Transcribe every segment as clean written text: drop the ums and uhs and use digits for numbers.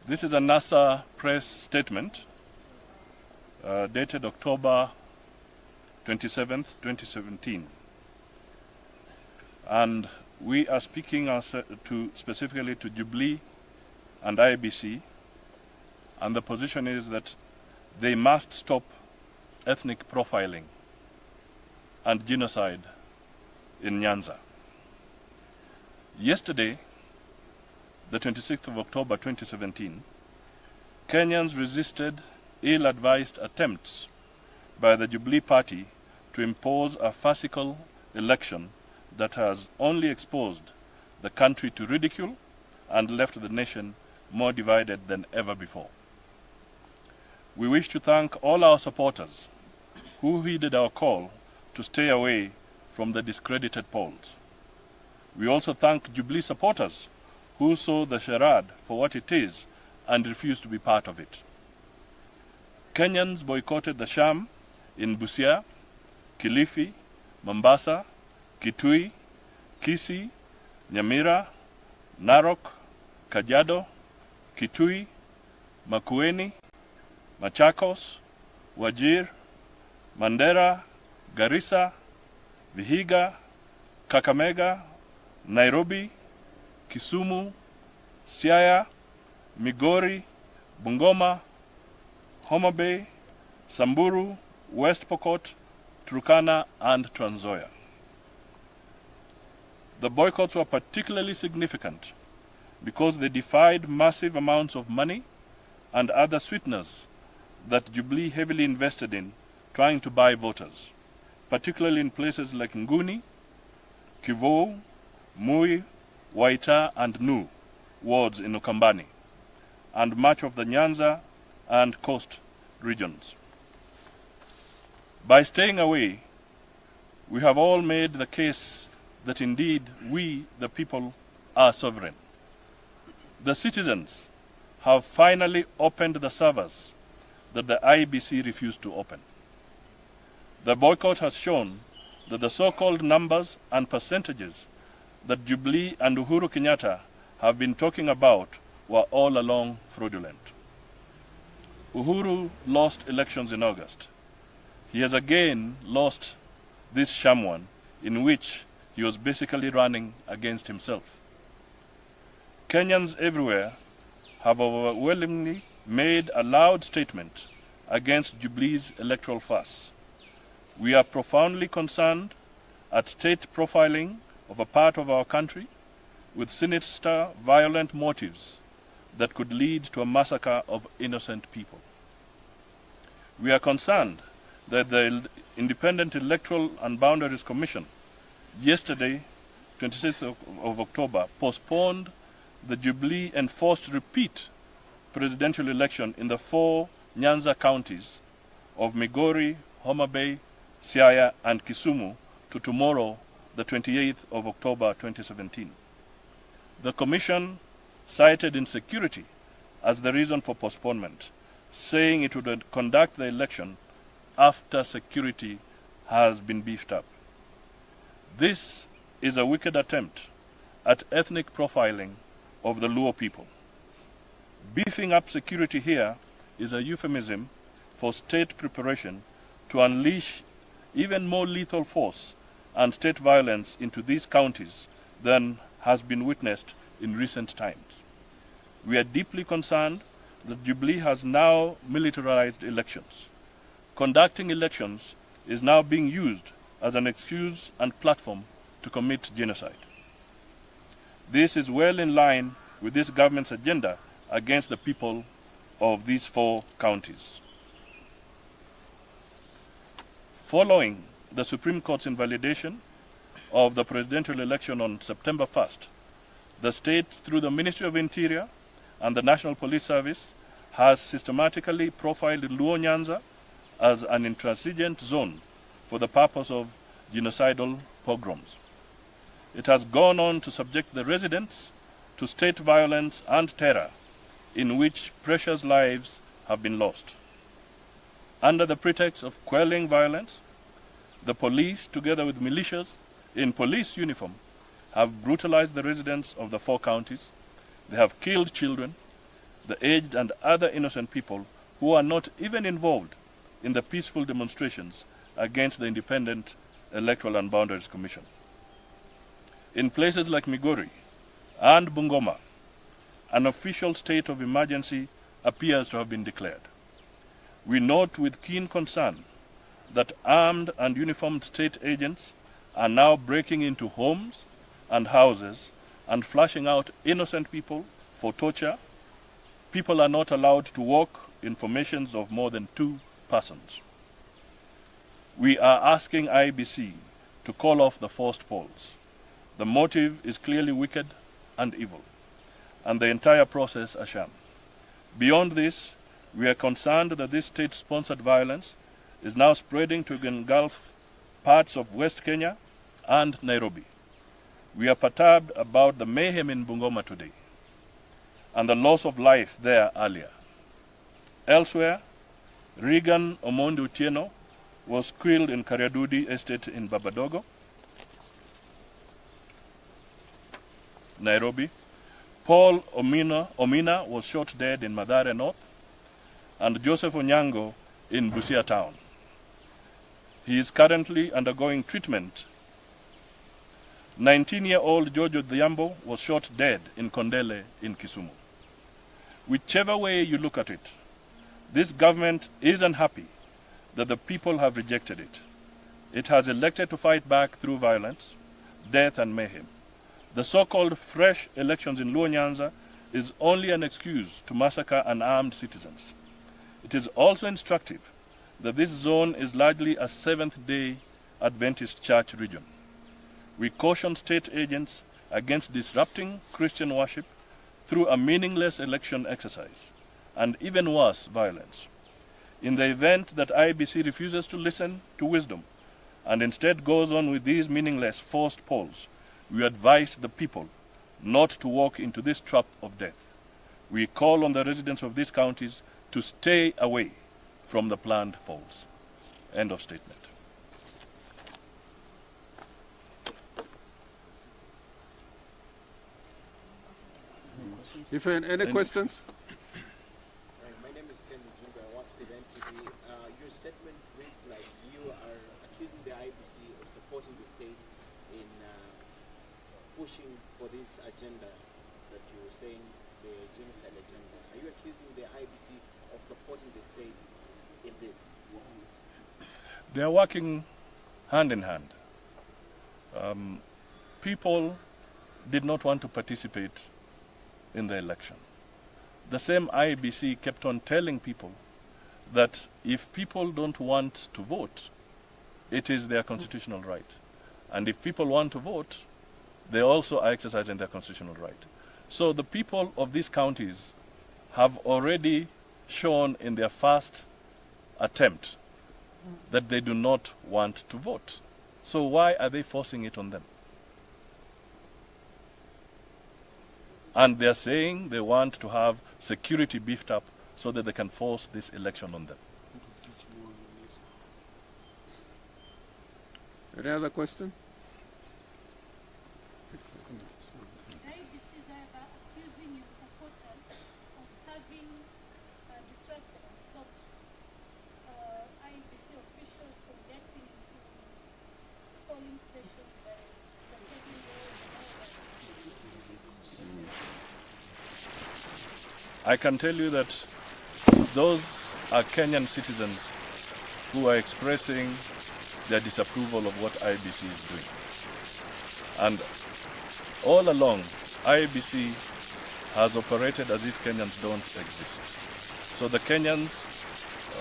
This is a NASA press statement dated October 27th, 2017. And we are speaking specifically to Jubilee and IEBC, and the position is that they must stop ethnic profiling and genocide in Nyanza. Yesterday, the 26th of October 2017, Kenyans resisted ill-advised attempts by the Jubilee Party to impose a farcical election that has only exposed the country to ridicule and left the nation more divided than ever before. We wish to thank all our supporters who heeded our call to stay away from the discredited polls. We also thank Jubilee supporters who saw the charade for what it is and refused to be part of it. Kenyans boycotted the sham in Busia, Kilifi, Mombasa, Kitui, Kisii, Nyamira, Narok, Kajiado, Kitui, Makueni, Machakos, Wajir, Mandera, Garissa, Vihiga, Kakamega, Nairobi, Kisumu, Siaya, Migori, Bungoma, Homa Bay, Samburu, West Pokot, Turkana, and Trans Nzoia. The boycotts were particularly significant because they defied massive amounts of money and other sweeteners that Jubilee heavily invested in trying to buy voters, particularly in places like Nguni, Kivou, Mui, Waita, and Nu wards in Ukambani, and much of the Nyanza and coast regions. By staying away, we have all made the case that indeed we, the people, are sovereign. The citizens have finally opened the servers that the IEBC refused to open. The boycott has shown that the so-called numbers and percentages that Jubilee and Uhuru Kenyatta have been talking about were all along fraudulent. Uhuru lost elections in August. He has again lost this sham one, in which he was basically running against himself. Kenyans everywhere have overwhelmingly made a loud statement against Jubilee's electoral farce. We are profoundly concerned at state profiling of a part of our country with sinister, violent motives that could lead to a massacre of innocent people. We are concerned that the Independent Electoral and Boundaries Commission yesterday, 26th of October, postponed the Jubilee enforced repeat presidential election in the 4 Nyanza counties of Migori, Homa Bay, Siaya, and Kisumu to tomorrow, the 28th of October 2017. The Commission cited insecurity as the reason for postponement, saying it would conduct the election after security has been beefed up. This is a wicked attempt at ethnic profiling of the Luo people. Beefing up security here is a euphemism for state preparation to unleash even more lethal force and state violence into these counties than has been witnessed in recent times. We are deeply concerned that Jubilee has now militarized elections. Conducting elections is now being used as an excuse and platform to commit genocide. This is well in line with this government's agenda against the people of these 4 counties. Following the Supreme Court's invalidation of the presidential election on September 1st, the state, through the Ministry of Interior and the National Police Service, has systematically profiled Luo Nyanza as an intransigent zone for the purpose of genocidal pogroms. It has gone on to subject the residents to state violence and terror in which precious lives have been lost. Under the pretext of quelling violence, the police, together with militias in police uniform, have brutalized the residents of the 4 counties. They have killed children, the aged and other innocent people who are not even involved in the peaceful demonstrations against the Independent Electoral and Boundaries Commission. In places like Migori and Bungoma, an official state of emergency appears to have been declared. We note with keen concern that armed and uniformed state agents are now breaking into homes and houses and flashing out innocent people for torture. People are not allowed to walk in formations of more than 2 persons. We are asking IEBC to call off the forced polls. The motive is clearly wicked and evil, and the entire process a sham. Beyond this, we are concerned that this state-sponsored violence is now spreading to engulf parts of West Kenya and Nairobi. We are perturbed about the mayhem in Bungoma today and the loss of life there earlier. Elsewhere, Regan Omondi Otieno was killed in Kariadudi Estate in Babadogo, Nairobi. Paul Omina was shot dead in Mathare North, and Joseph Onyango in Busia Town. He is currently undergoing treatment. 19-year-old George Odhiambo was shot dead in Kondele in Kisumu. Whichever way you look at it, this government is unhappy that the people have rejected it. It has elected to fight back through violence, death, and mayhem. The so-called fresh elections in Luo Nyanza is only an excuse to massacre unarmed citizens. It is also instructive that this zone is largely a Seventh-day Adventist church region. We caution state agents against disrupting Christian worship through a meaningless election exercise, and even worse, violence. In the event that IEBC refuses to listen to wisdom and instead goes on with these meaningless forced polls, we advise the people not to walk into this trap of death. We call on the residents of these counties to stay away from the planned polls. End of statement. If any questions? My name is Ken Mujunga. I work with NTV. Your statement reads like you are accusing the IEBC of supporting the state in pushing for this agenda that you were saying, the genocide agenda. Are you accusing the IEBC of supporting the state in this? They are working hand in hand. People did not want to participate in the election. The same IEBC kept on telling people that if people don't want to vote, it is their constitutional right. And if people want to vote, they also are exercising their constitutional right. So the people of these counties have already shown in their first attempt that they do not want to vote. So why are they forcing it on them? And they're saying they want to have security beefed up so that they can force this election on them. Any other question? IEBC is accusing your supporters of having disrupted and stopped IEBC officials from getting into polling stations by taking I can tell you that those are Kenyan citizens who are expressing their disapproval of what IEBC is doing. And all along, IEBC has operated as if Kenyans don't exist. So the Kenyans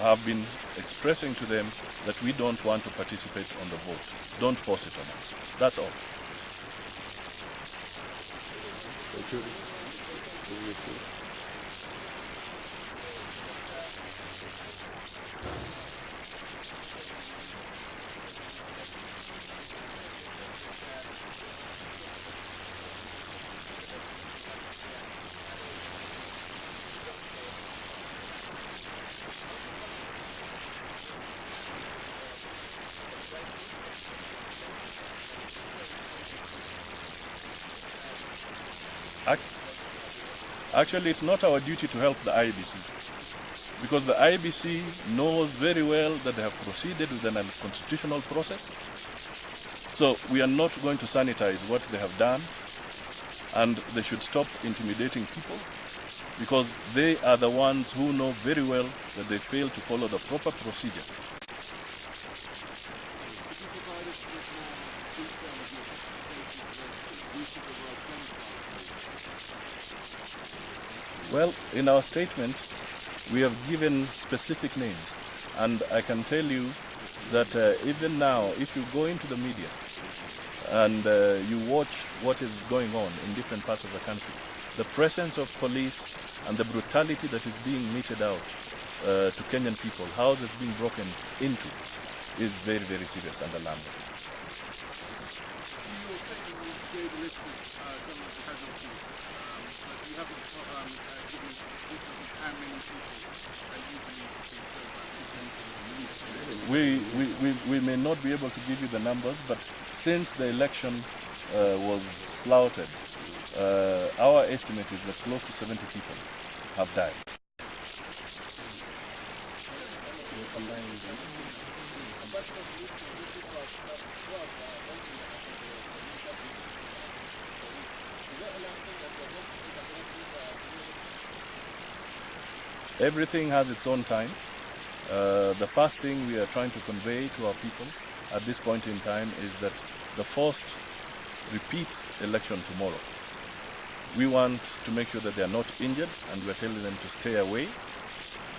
have been expressing to them that we don't want to participate on the vote. Don't force it on us. That's all. Actually, it's not our duty to help the IEBC, because the IEBC knows very well that they have proceeded with an unconstitutional process. So we are not going to sanitize what they have done, and they should stop intimidating people, because they are the ones who know very well that they failed to follow the proper procedure. Well, in our statement, we have given specific names, and I can tell you that even now, if you go into the media and you watch what is going on in different parts of the country, the presence of police and the brutality that is being meted out to Kenyan people, houses being broken into, is very, very serious and alarming. We may not be able to give you the numbers, but since the election was flouted, our estimate is that close to 70 people have died. Everything has its own time. The first thing we are trying to convey to our people at this point in time is that the first repeat election tomorrow, we want to make sure that they are not injured, and we're telling them to stay away,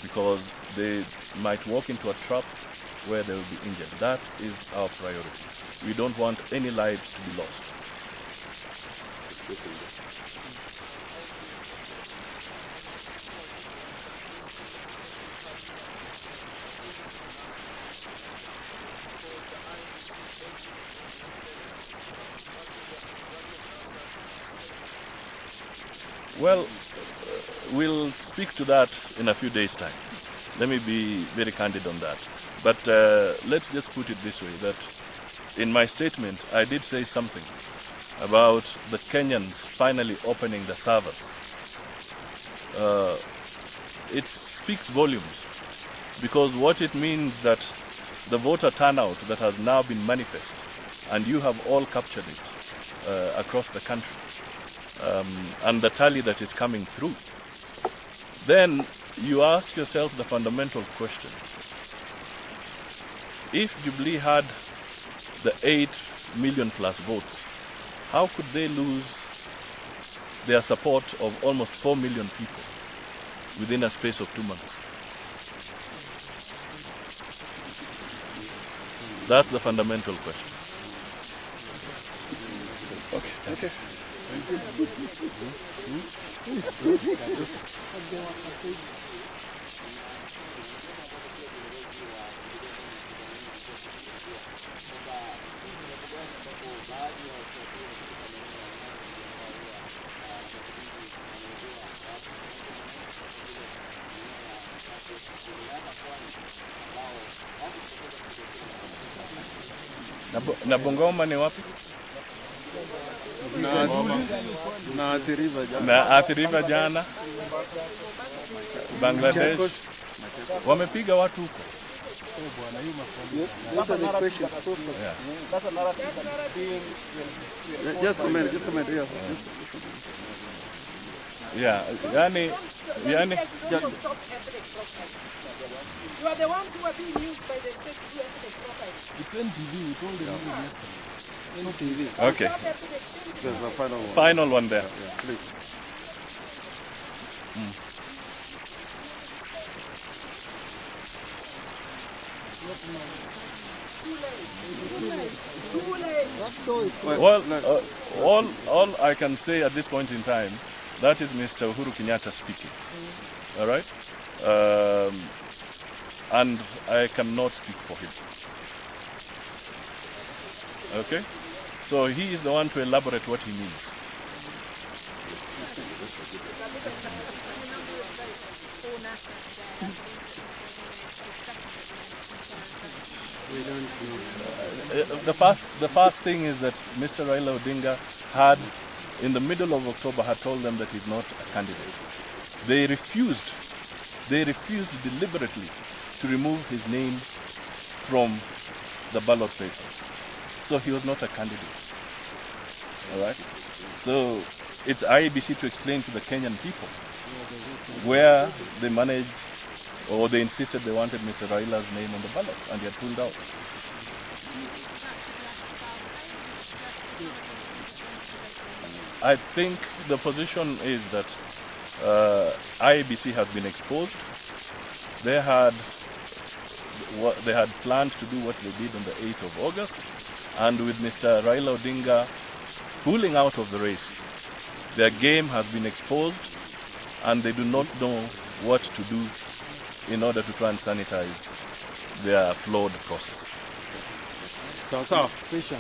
because they might walk into a trap where they will be injured. That is our priority. We don't want any lives to be lost. Well, we'll speak to that in a few days' time. Let me be very candid on that. But let's just put it this way, that in my statement, I did say something about the Kenyans finally opening the servers. It speaks volumes, because what it means that the voter turnout that has now been manifest, and you have all captured it across the country, and the tally that is coming through, then you ask yourself the fundamental question. If Jubilee had the 8 million plus votes, how could they lose their support of almost 4 million people within a space of 2 months? That's the fundamental question. Okay. Na Bungoma ni wapi? Na Athi River jana, Bangladesh wamepiga watu huko. Just a minute. Yeah, yani You are the ones who are being used by the state to do ethnic profile. It's NTV, we told them NTV. okay. There's a final one. Final one there. Yeah, please. Well, all I can say at this point in time, that is Mr. Uhuru Kenyatta speaking. All right? And I cannot speak for him. Okay? So he is the one to elaborate what he means. We don't know. The first thing is that Mr. Raila Odinga had in the middle of October had told them that he's not a candidate. They refused deliberately to remove his name from the ballot papers. So he was not a candidate. All right? So it's IEBC to explain to the Kenyan people where they managed, or they insisted they wanted Mr. Raila's name on the ballot, and he had pulled out. I think the position is that IEBC has been exposed. They had planned to do what they did on the 8th of August, and with Mr. Raila Odinga pulling out of the race, their game has been exposed, and they do not know what to do in order to try and sanitize their flawed process. So. Special.